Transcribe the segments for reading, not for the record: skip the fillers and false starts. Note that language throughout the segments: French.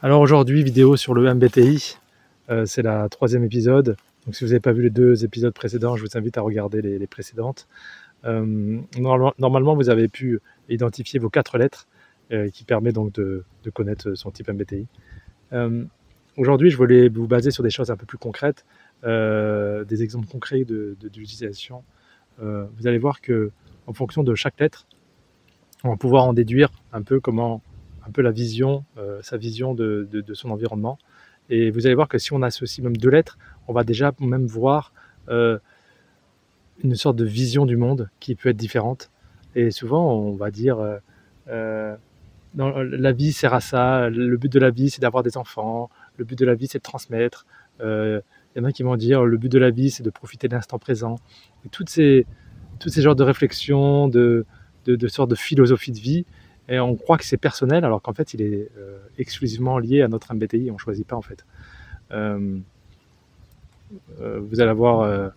Alors aujourd'hui, vidéo sur le MBTI, c'est la 3e épisode. Donc si vous n'avez pas vu les 2 épisodes précédents, je vous invite à regarder les précédentes. Normalement, vous avez pu identifier vos 4 lettres qui permet donc de connaître son type MBTI. Aujourd'hui, je voulais vous baser sur des choses un peu plus concrètes, des exemples concrets d'utilisation. Vous allez voir que en fonction de chaque lettre, on va pouvoir en déduire un peu la vision, sa vision de son environnement. Et vous allez voir que si on associe même 2 lettres, on va déjà même voir une sorte de vision du monde qui peut être différente. Et souvent, on va dire la vie sert à ça, le but de la vie c'est d'avoir des enfants, le but de la vie c'est de transmettre. Il y en a qui vont dire le but de la vie c'est de profiter de l'instant présent. Et tous ces genres de réflexions, de sortes de philosophie de vie, et on croit que c'est personnel alors qu'en fait il est exclusivement lié à notre MBTI, on ne choisit pas en fait. Vous allez avoir,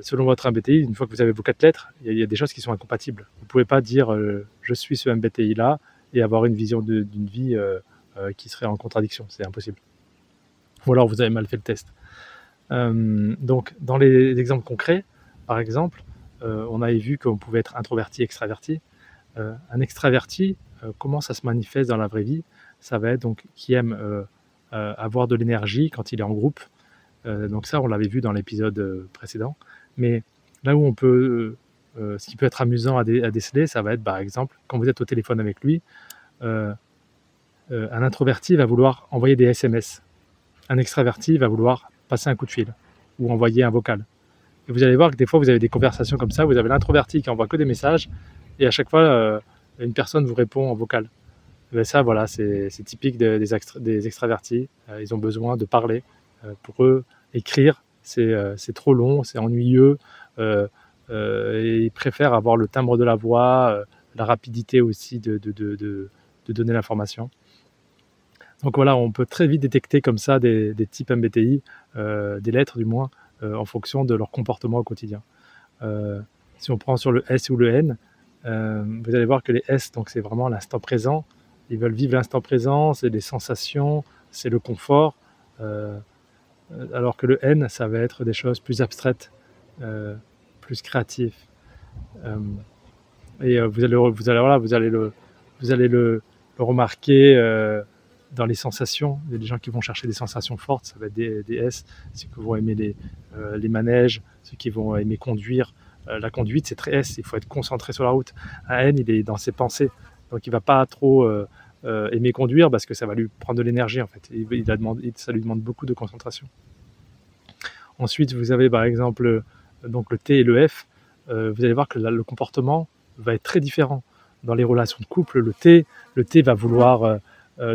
selon votre MBTI, une fois que vous avez vos 4 lettres, il y a des choses qui sont incompatibles. Vous ne pouvez pas dire je suis ce MBTI là et avoir une vision d'une vie qui serait en contradiction, c'est impossible. Ou alors vous avez mal fait le test. Donc dans les exemples concrets, par exemple, on avait vu qu'on pouvait être introverti, extraverti. Un extraverti, comment ça se manifeste dans la vraie vie? Ça va être donc qui aime avoir de l'énergie quand il est en groupe. Donc ça, on l'avait vu dans l'épisode précédent. Mais là où on peut, ce qui peut être amusant à déceler, ça va être par exemple quand vous êtes au téléphone avec lui, un introverti va vouloir envoyer des SMS. Un extraverti va vouloir passer un coup de fil ou envoyer un vocal. Et vous allez voir que des fois, vous avez des conversations comme ça, vous avez l'introverti qui envoie que des messages, et à chaque fois, une personne vous répond en vocal. Et ça, voilà, c'est typique des extravertis. Ils ont besoin de parler. Pour eux, écrire, c'est trop long, c'est ennuyeux. Et ils préfèrent avoir le timbre de la voix, la rapidité aussi de donner l'information. Donc voilà, on peut très vite détecter comme ça des types MBTI, des lettres du moins, en fonction de leur comportement au quotidien. Si on prend sur le S ou le N, vous allez voir que les S, donc c'est vraiment l'instant présent. Ils veulent vivre l'instant présent, c'est des sensations, c'est le confort. Alors que le N, ça va être des choses plus abstraites, plus créatives. Et vous allez le remarquer dans les sensations. Il y a des gens qui vont chercher des sensations fortes, ça va être des S, ceux qui vont aimer les manèges, ceux qui vont aimer conduire. La conduite, c'est très S, il faut être concentré sur la route. Un N, il est dans ses pensées, donc il ne va pas trop aimer conduire parce que ça va lui prendre de l'énergie en fait. Ça lui demande beaucoup de concentration. Ensuite, vous avez par exemple donc le T et le F. Vous allez voir que le comportement va être très différent. Dans les relations de couple, le T va vouloir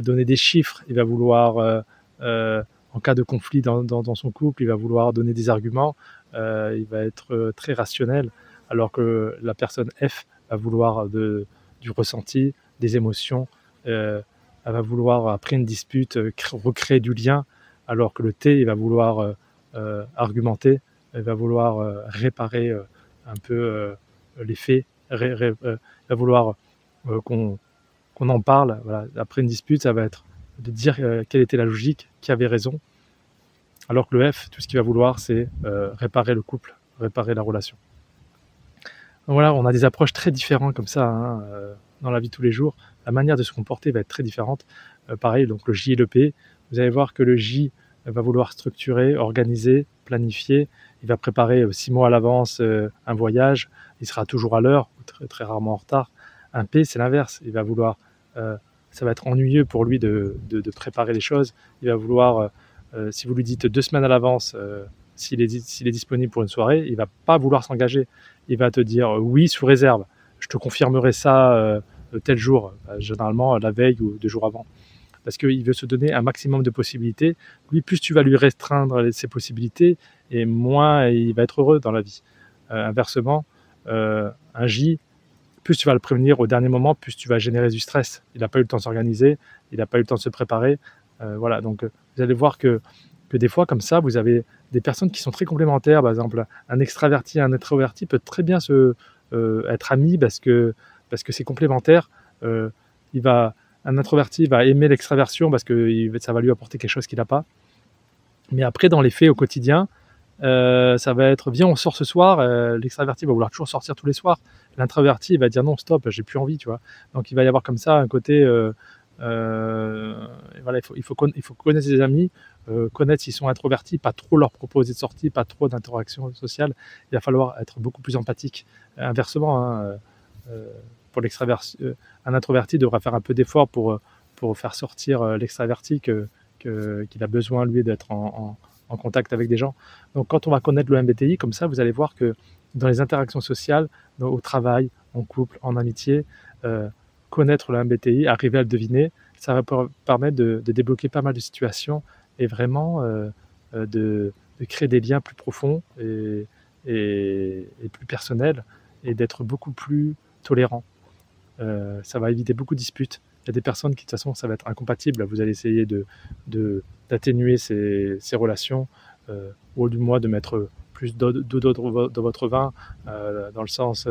donner des chiffres, il va vouloir, en cas de conflit dans son couple, il va vouloir donner des arguments, il va être très rationnel, alors que la personne F va vouloir du ressenti, des émotions, elle va vouloir, après une dispute, recréer du lien, alors que le T, il va vouloir argumenter, il va vouloir réparer un peu les faits, il va vouloir qu'on en parle. Voilà. Après une dispute, ça va être de dire quelle était la logique, qui avait raison, alors que le F, tout ce qu'il va vouloir, c'est réparer le couple, réparer la relation. Donc voilà, on a des approches très différentes comme ça dans la vie de tous les jours. La manière de se comporter va être très différente. Pareil, donc le J et le P, vous allez voir que le J va vouloir structurer, organiser, planifier. Il va préparer 6 mois à l'avance un voyage. Il sera toujours à l'heure, très, très rarement en retard. Un P, c'est l'inverse. Il va vouloir, ça va être ennuyeux pour lui de préparer les choses. Il va vouloir, si vous lui dites 2 semaines à l'avance, s'il est disponible pour une soirée, il ne va pas vouloir s'engager. Il va te dire oui sous réserve. Je te confirmerai ça tel jour, généralement la veille ou 2 jours avant. Parce qu'il veut se donner un maximum de possibilités. Lui, plus tu vas lui restreindre ses possibilités, et moins il va être heureux dans la vie. Inversement, un J, plus tu vas le prévenir au dernier moment, plus tu vas générer du stress. Il n'a pas eu le temps de s'organiser, il n'a pas eu le temps de se préparer. Voilà, donc vous allez voir que des fois, comme ça, vous avez des personnes qui sont très complémentaires. Par exemple, un extraverti et un introverti peuvent très bien être amis parce que c'est complémentaire. Un introverti va aimer l'extraversion parce que ça va lui apporter quelque chose qu'il n'a pas. Mais après, dans les faits, au quotidien, ça va être viens, on sort ce soir. L'extraverti va vouloir toujours sortir tous les soirs. L'introverti il va dire non, stop, j'ai plus envie, tu vois. Donc il va y avoir comme ça un côté. Voilà, il faut connaître ses amis, connaître s'ils sont introvertis, pas trop leur proposer de sortie, pas trop d'interaction sociale. Il va falloir être beaucoup plus empathique. Inversement, hein, pour l'extraverti, un introverti devra faire un peu d'effort pour faire sortir l'extraverti qu'il a besoin, lui, d'être en contact avec des gens. Donc quand on va connaître le MBTI, comme ça, vous allez voir que dans les interactions sociales, au travail, en couple, en amitié, connaître le MBTI, arriver à le deviner, ça va permettre de débloquer pas mal de situations et vraiment de créer des liens plus profonds et plus personnels et d'être beaucoup plus tolérant. Ça va éviter beaucoup de disputes. Il y a des personnes qui, de toute façon, ça va être incompatible. Vous allez essayer d'atténuer ces relations, ou du moins de mettre plus d'eau dans votre vin, dans le sens,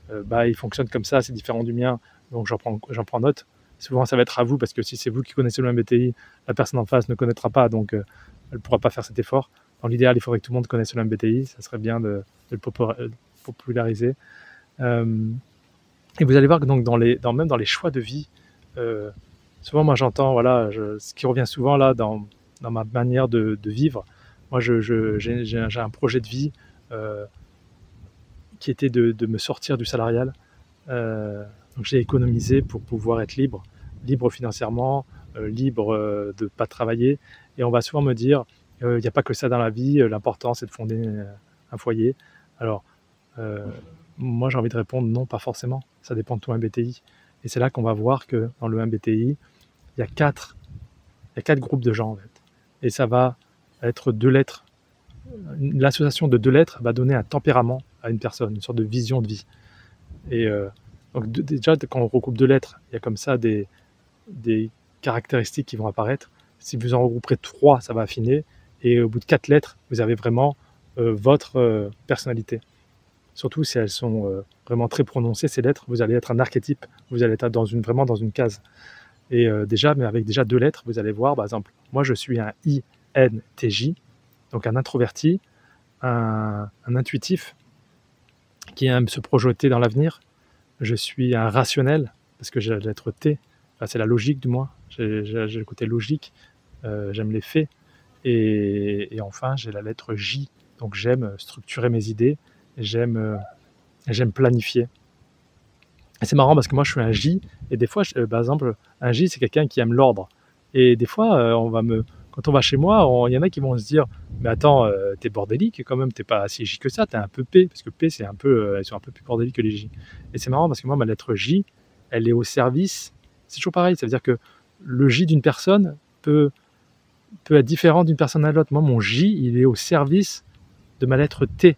il fonctionne comme ça, c'est différent du mien, donc j'en prends note. Souvent, ça va être à vous, parce que si c'est vous qui connaissez le MBTI, la personne en face ne connaîtra pas, donc elle ne pourra pas faire cet effort. Dans l'idéal, il faudrait que tout le monde connaisse le MBTI, ça serait bien de le populariser. Et vous allez voir que donc même dans les choix de vie, souvent moi j'entends, voilà, ce qui revient souvent là dans ma manière de vivre. Moi j'ai un projet de vie qui était de me sortir du salarial. Donc j'ai économisé pour pouvoir être libre financièrement, libre de ne pas travailler. Et on va souvent me dire, il n'y a pas que ça dans la vie, l'important c'est de fonder un foyer. Alors moi j'ai envie de répondre non, pas forcément, ça dépend de ton MBTI. Et c'est là qu'on va voir que dans le MBTI, il y a quatre groupes de gens en fait. Et ça va être 2 lettres. L'association de 2 lettres va donner un tempérament à une personne, une sorte de vision de vie. Et donc déjà quand on regroupe 2 lettres, il y a comme ça des caractéristiques qui vont apparaître. Si vous en regrouperez 3, ça va affiner. Et au bout de 4 lettres, vous avez vraiment votre personnalité. Surtout si elles sont vraiment très prononcées, ces lettres, vous allez être un archétype, vous allez être vraiment dans une case. Et mais avec déjà 2 lettres, vous allez voir, par exemple, moi je suis un INTJ, donc un introverti, un intuitif qui aime se projeter dans l'avenir. Je suis un rationnel, parce que j'ai la lettre T, enfin, c'est la logique du moins, j'ai le côté logique, j'aime les faits. Et enfin, j'ai la lettre J, donc j'aime structurer mes idées, j'aime planifier. Et c'est marrant parce que moi je suis un J, et des fois, par exemple, un J c'est quelqu'un qui aime l'ordre. Et des fois, quand on va chez moi, il y en a qui vont se dire mais attends, t'es bordélique quand même, t'es pas si J que ça, t'es un peu P, parce que P c'est un peu, elles sont un peu plus bordéliques que les J. Et c'est marrant parce que moi ma lettre J, elle est au service, c'est toujours pareil, ça veut dire que le J d'une personne peut être différent d'une personne à l'autre. Moi mon J, il est au service de ma lettre T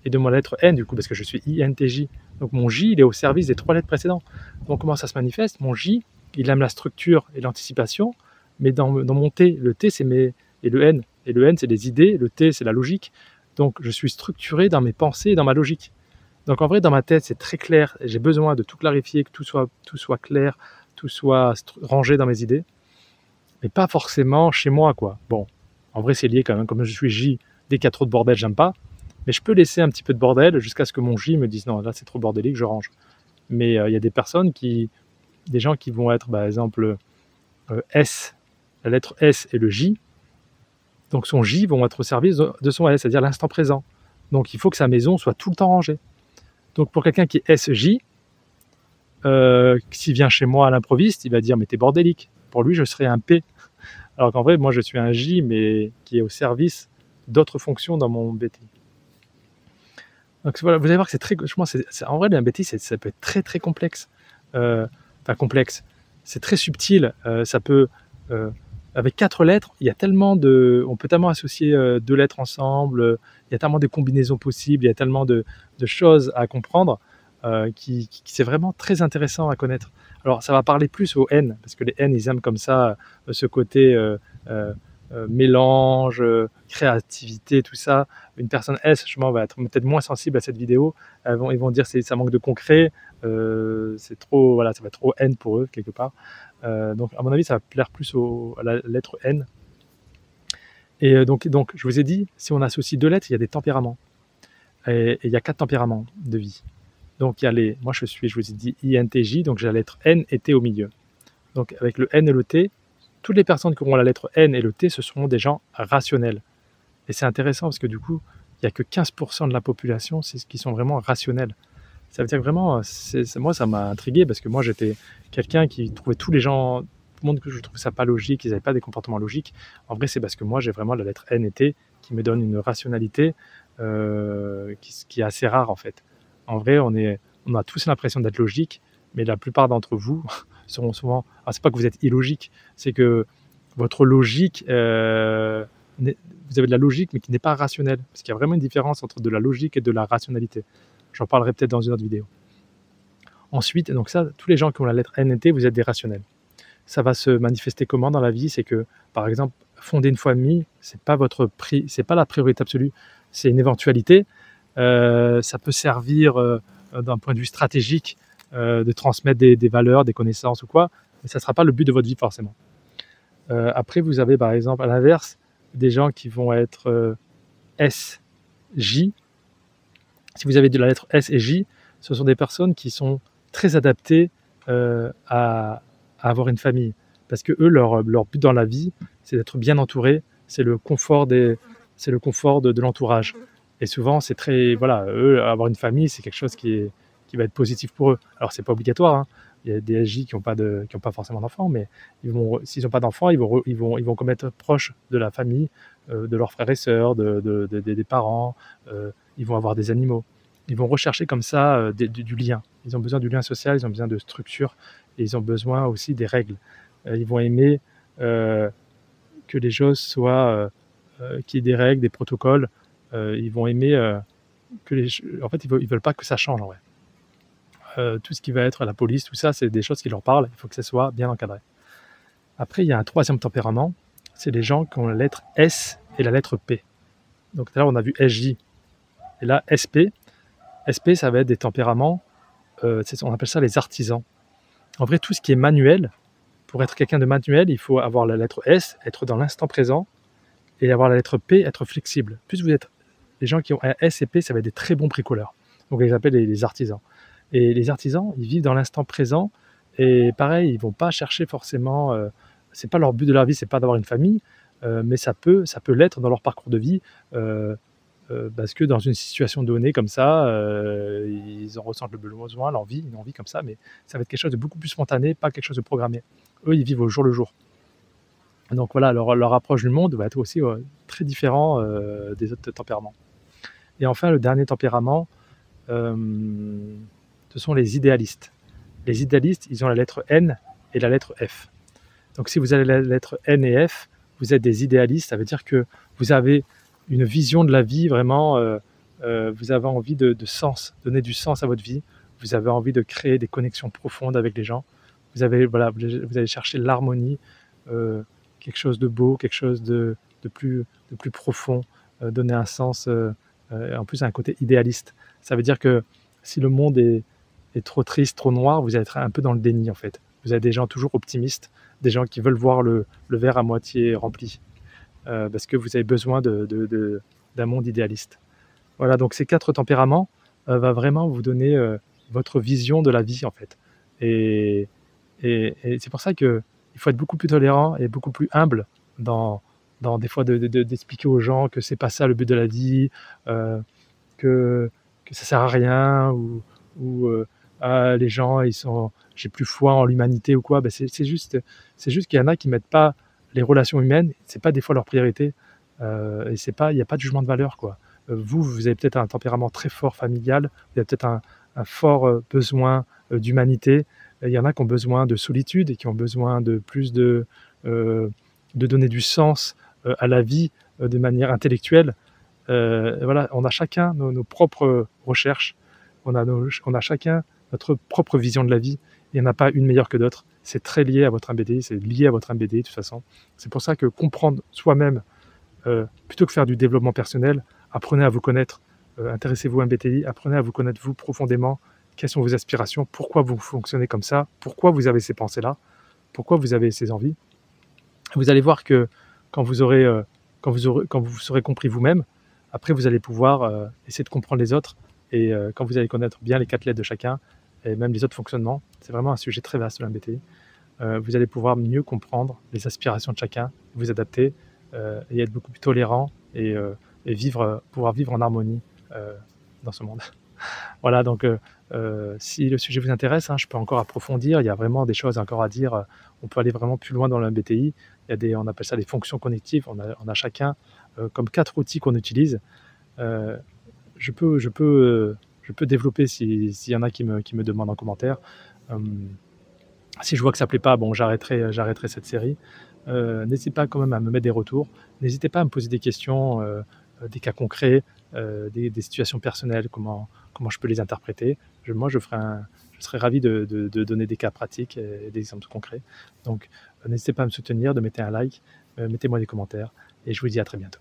et de ma lettre N du coup, parce que je suis INTJ. Donc mon J, il est au service des 3 lettres précédentes. Donc comment ça se manifeste? Mon J, il aime la structure et l'anticipation, mais dans mon T, le T c'est et le N c'est les idées, le T c'est la logique. Donc je suis structuré dans mes pensées et dans ma logique. Donc en vrai, dans ma tête, c'est très clair, j'ai besoin de tout clarifier, que tout soit clair, tout soit rangé dans mes idées, mais pas forcément chez moi, quoi. Bon, en vrai c'est lié quand même, comme je suis J, dès qu'il y a trop de bordel, j'aime pas. Mais je peux laisser un petit peu de bordel jusqu'à ce que mon J me dise non, là c'est trop bordélique, je range. Mais il y a des gens qui vont être, par exemple, S, la lettre S et le J. Donc son J vont être au service de son S, c'est-à-dire l'instant présent. Donc il faut que sa maison soit tout le temps rangée. Donc pour quelqu'un qui est SJ, s'il vient chez moi à l'improviste, il va dire mais t'es bordélique. Pour lui, je serais un P. Alors qu'en vrai, moi je suis un J, mais qui est au service d'autres fonctions dans mon MBTI. Donc voilà, vous allez voir que c'est très, en vrai le MBTI ça peut être très très complexe, complexe, c'est très subtil, ça peut, avec 4 lettres, on peut tellement associer 2 lettres ensemble, il y a tellement de combinaisons possibles, il y a tellement de choses à comprendre, qui c'est vraiment très intéressant à connaître. Alors ça va parler plus aux N, parce que les N ils aiment comme ça ce côté mélange, créativité, tout ça. Une personne S, justement, va être peut-être moins sensible à cette vidéo. Ils vont dire ça manque de concret, c'est trop, voilà, ça va être trop N pour eux, quelque part. Donc, à mon avis, ça va plaire plus à la lettre N. Et donc, je vous ai dit, si on associe 2 lettres, il y a des tempéraments. Et il y a 4 tempéraments de vie. Donc, il y a moi je vous ai dit INTJ, donc j'ai la lettre N et T au milieu. Donc, avec le N et le T, toutes les personnes qui auront la lettre N et le T, ce seront des gens rationnels. Et c'est intéressant parce que du coup, il n'y a que 15% de la population qui sont vraiment rationnels. Ça veut dire que vraiment, moi ça m'a intrigué parce que moi j'étais quelqu'un qui trouvait tout le monde que je trouvais ça pas logique, ils n'avaient pas des comportements logiques. En vrai, c'est parce que moi j'ai vraiment la lettre N et T qui me donne une rationalité qui est assez rare en fait. En vrai, on a tous l'impression d'être logique, mais la plupart d'entre vous seront souvent. Alors, c'est pas que vous êtes illogique, c'est que votre logique, vous avez de la logique, mais qui n'est pas rationnelle. Parce qu'il y a vraiment une différence entre de la logique et de la rationalité. J'en parlerai peut-être dans une autre vidéo. Ensuite, donc ça, tous les gens qui ont la lettre N et T, vous êtes des rationnels. Ça va se manifester comment dans la vie? C'est que, par exemple, fonder une famille, c'est pas la priorité absolue, c'est une éventualité. Ça peut servir d'un point de vue stratégique de transmettre des valeurs, des connaissances ou quoi, mais ça ne sera pas le but de votre vie forcément. Après, vous avez par exemple à l'inverse des gens qui vont être S, J. Si vous avez de la lettre S et J, ce sont des personnes qui sont très adaptées à avoir une famille. Parce que eux, leur but dans la vie, c'est d'être bien entourés, c'est le confort de l'entourage. Et souvent, c'est très, voilà, eux, avoir une famille, c'est quelque chose qui va être positif pour eux. Alors, c'est pas obligatoire, hein. Il y a des SJ qui n'ont pas forcément d'enfants, mais s'ils n'ont pas d'enfants, ils vont comme être proches de la famille, de leurs frères et sœurs, des parents. Ils vont avoir des animaux. Ils vont rechercher comme ça du lien. Ils ont besoin du lien social, ils ont besoin de structure, et ils ont besoin aussi des règles. Ils vont aimer que les choses soient, qu'il y ait des règles, des protocoles. Ils vont aimer en fait, ils veulent pas que ça change en vrai. Tout ce qui va être la police, tout ça, c'est des choses qui leur parlent. Il faut que ça soit bien encadré. Après, il y a un troisième tempérament. C'est les gens qui ont la lettre S et la lettre P. Donc tout à l'heure, on a vu SJ. Et là, SP. SP, ça va être des tempéraments, on appelle ça les artisans. En vrai, tout ce qui est manuel, pour être quelqu'un de manuel, il faut avoir la lettre S, être dans l'instant présent, et avoir la lettre P, être flexible. Plus vous êtes les gens qui ont un S et P, ça va être des très bons bricoleurs. Donc ils appellent les artisans. Et les artisans, ils vivent dans l'instant présent, et pareil, ils vont pas chercher forcément. C'est pas leur but de leur vie, c'est pas d'avoir une famille, mais ça peut l'être dans leur parcours de vie. Parce que dans une situation donnée comme ça, ils en ressentent le besoin, une envie comme ça, mais ça va être quelque chose de beaucoup plus spontané, pas quelque chose de programmé. Eux, ils vivent au jour le jour. Donc voilà, leur approche du monde va être aussi très différent des autres tempéraments. Et enfin, le dernier tempérament, ce sont les idéalistes. Les idéalistes, ils ont la lettre N et la lettre F. Donc si vous avez la lettre N et F, vous êtes des idéalistes, ça veut dire que vous avez une vision de la vie, vraiment, vous avez envie de sens, donner du sens à votre vie, vous avez envie de créer des connexions profondes avec les gens, vous allez chercher l'harmonie, quelque chose de beau, quelque chose de plus profond, donner un sens, en plus un côté idéaliste. Ça veut dire que si le monde est trop triste, trop noir, vous allez être un peu dans le déni en fait. Vous avez des gens toujours optimistes, des gens qui veulent voir le verre à moitié rempli. Parce que vous avez besoin d'un monde idéaliste. Voilà, donc ces 4 tempéraments va vraiment vous donner votre vision de la vie en fait. Et c'est pour ça qu'il faut être beaucoup plus tolérant et beaucoup plus humble dans des fois d'expliquer aux gens que c'est pas ça le but de la vie, que ça sert à rien, ou les gens j'ai plus foi en l'humanité ou quoi. C'est juste qu'il y en a qui mettent pas les relations humaines, c'est pas des fois leur priorité, et il n'y a pas de jugement de valeur quoi. Vous avez peut-être un tempérament très fort familial, vous avez peut-être un fort besoin d'humanité. Il y en a qui ont besoin de solitude et qui ont besoin de plus de donner du sens à la vie de manière intellectuelle. Voilà, on a chacun nos propres recherches, on a chacun notre propre vision de la vie, il n'y en a pas une meilleure que d'autres. C'est très lié à votre MBTI, c'est lié à votre MBTI de toute façon. C'est pour ça que comprendre soi-même, plutôt que faire du développement personnel, apprenez à vous connaître, intéressez-vous à MBTI, apprenez à vous connaître vous profondément, quelles sont vos aspirations, pourquoi vous fonctionnez comme ça, pourquoi vous avez ces pensées-là, pourquoi vous avez ces envies. Vous allez voir que quand vous vous serez compris vous-même, après vous allez pouvoir essayer de comprendre les autres. Et quand vous allez connaître bien les 4 lettres de chacun et même les autres fonctionnements, c'est vraiment un sujet très vaste, le MBTI. Vous allez pouvoir mieux comprendre les aspirations de chacun, vous adapter et être beaucoup plus tolérant et pouvoir vivre en harmonie dans ce monde. Voilà, donc si le sujet vous intéresse, hein, je peux encore approfondir. Il y a vraiment des choses encore à dire. On peut aller vraiment plus loin dans le MBTI. On appelle ça des fonctions connectives. On a chacun comme 4 outils qu'on utilise. Euh, je peux développer s'il y en a qui me demandent en commentaire. Si je vois que ça ne plaît pas, bon, j'arrêterai cette série. N'hésitez pas quand même à me mettre des retours. N'hésitez pas à me poser des questions, des cas concrets, des situations personnelles, comment je peux les interpréter. Je serais ravi de donner des cas pratiques et des exemples concrets. Donc, n'hésitez pas à me soutenir, de mettre un like, mettez-moi des commentaires et je vous dis à très bientôt.